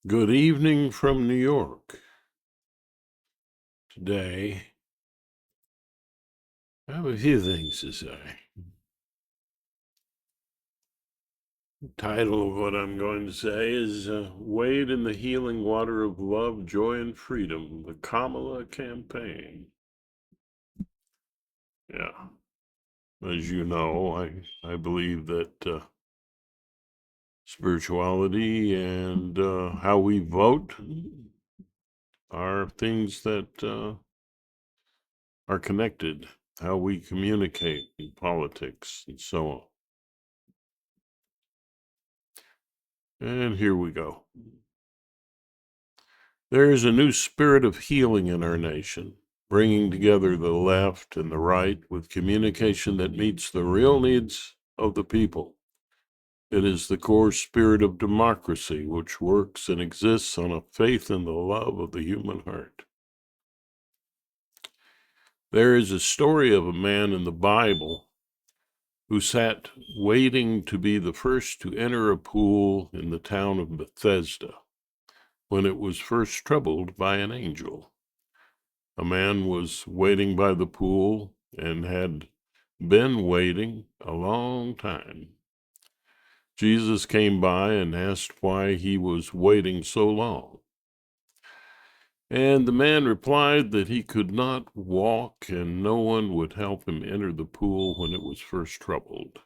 Good evening from New York. Today, I have a few things to say. The title of what I'm going to say is Wade in the Healing Water of Love, Joy, and Freedom, the Kamala Campaign. Yeah. As you know, I believe that spirituality and how we vote are things that are connected, how we communicate in politics and so on. And here we go. There is a new spirit of healing in our nation, bringing together the left and the right with communication that meets the real needs of the people. It is the core spirit of democracy, which works and exists on a faith in the love of the human heart. There is a story of a man in the Bible who sat waiting to be the first to enter a pool in the town of Bethesda when it was first troubled by an angel. A man was waiting by the pool and had been waiting a long time. Jesus came by and asked why he was waiting so long. And the man replied that he could not walk and no one would help him enter the pool when it was first troubled.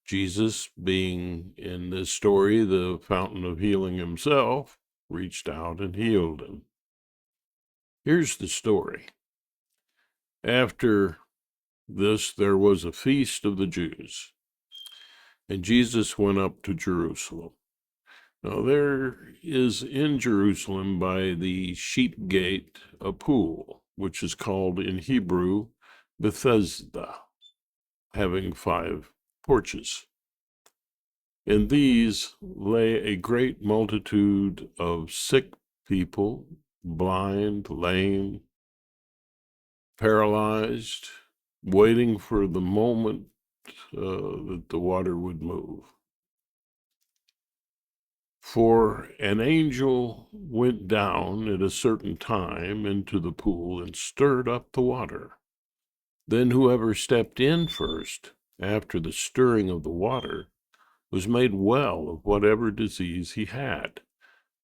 Jesus, being in this story the fountain of healing himself, reached out and healed him. Here's the story. After this, there was a feast of the Jews, and Jesus went up to Jerusalem. Now, there is in Jerusalem by the sheep gate a pool, which is called in Hebrew Bethesda, having 5 porches. In these lay a great multitude of sick people, blind, lame, paralyzed, waiting for the moment that the water would move. For an angel went down at a certain time into the pool and stirred up the water. Then whoever stepped in first, after the stirring of the water, was made well of whatever disease he had.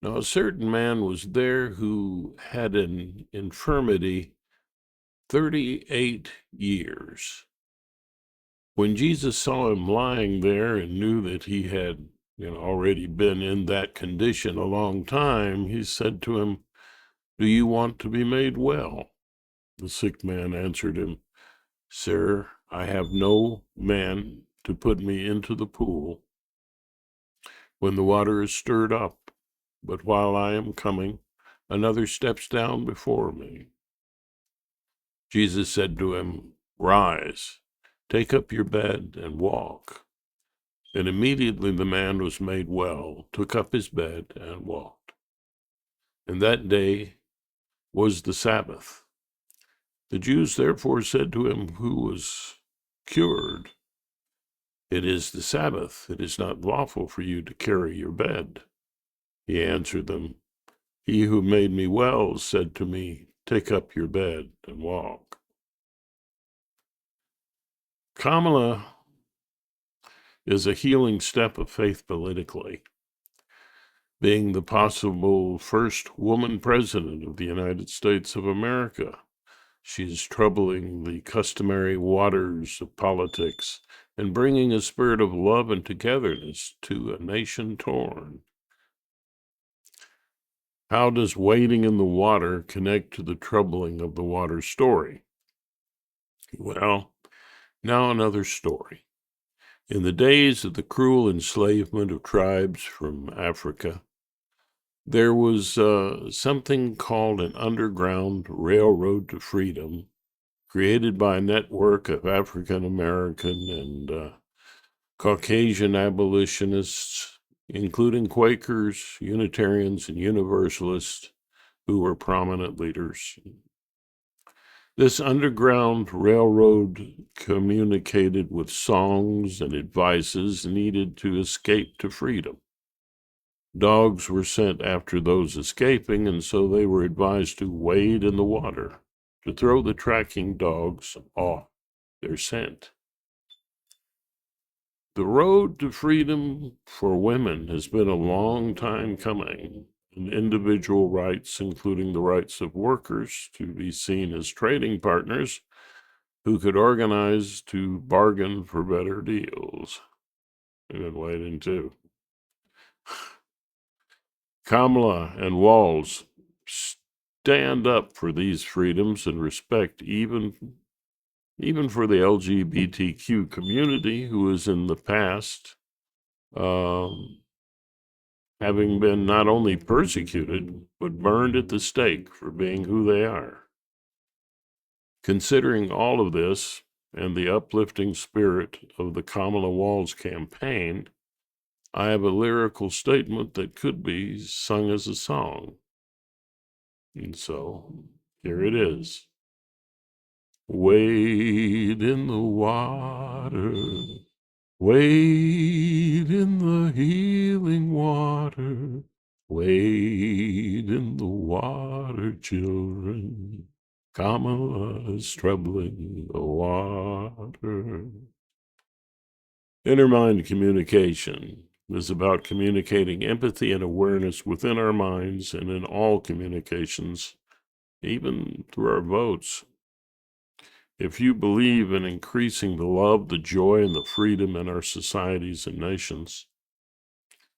Now a certain man was there who had an infirmity 38 years. When Jesus saw him lying there and knew that he had already been in that condition a long time, he said to him, "Do you want to be made well?" The sick man answered him, "Sir, I have no man to put me into the pool when the water is stirred up, but while I am coming, another steps down before me." Jesus said to him, "Rise, take up your bed and walk." And immediately the man was made well, took up his bed, and walked. And that day was the Sabbath. The Jews therefore said to him who was cured, "It is the Sabbath. It is not lawful for you to carry your bed." He answered them, "He who made me well said to me, 'Take up your bed and walk.'" Kamala is a healing step of faith politically, being the possible first woman president of the United States of America. She is troubling the customary waters of politics and bringing a spirit of love and togetherness to a nation torn. How does wading in the water connect to the troubling of the water story? Well, now another story. In the days of the cruel enslavement of tribes from Africa, there was something called an underground railroad to freedom, created by a network of African American and Caucasian abolitionists, including Quakers, Unitarians, and Universalists, who were prominent leaders. This underground railroad communicated with songs and advices needed to escape to freedom. Dogs were sent after those escaping, and so they were advised to wade in the water to throw the tracking dogs off their scent. The road to freedom for women has been a long time coming, and individual rights, including the rights of workers to be seen as trading partners who could organize to bargain for better deals. We've been waiting too. Kamala and Walz stand up for these freedoms and respect even for the LGBTQ community, who is in the past having been not only persecuted but burned at the stake for being who they are. Considering all of this and the uplifting spirit of the Kamala Walz campaign, I have a lyrical statement that could be sung as a song. And so, here it is. Wade in the water, wade in the healing water, wade in the water, children. Kamala's troubling the water. Inner mind communication is about communicating empathy and awareness within our minds and in all communications, even through our votes. If you believe in increasing the love, the joy, and the freedom in our societies and nations,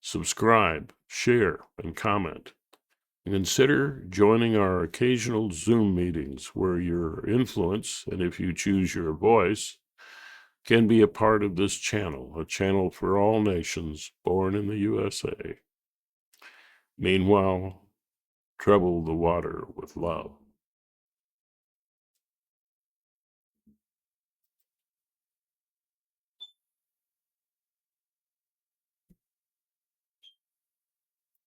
subscribe, share, and comment. Consider joining our occasional Zoom meetings where your influence, and if you choose your voice, can be a part of this channel, a channel for all nations born in the USA. Meanwhile, trouble the water with love.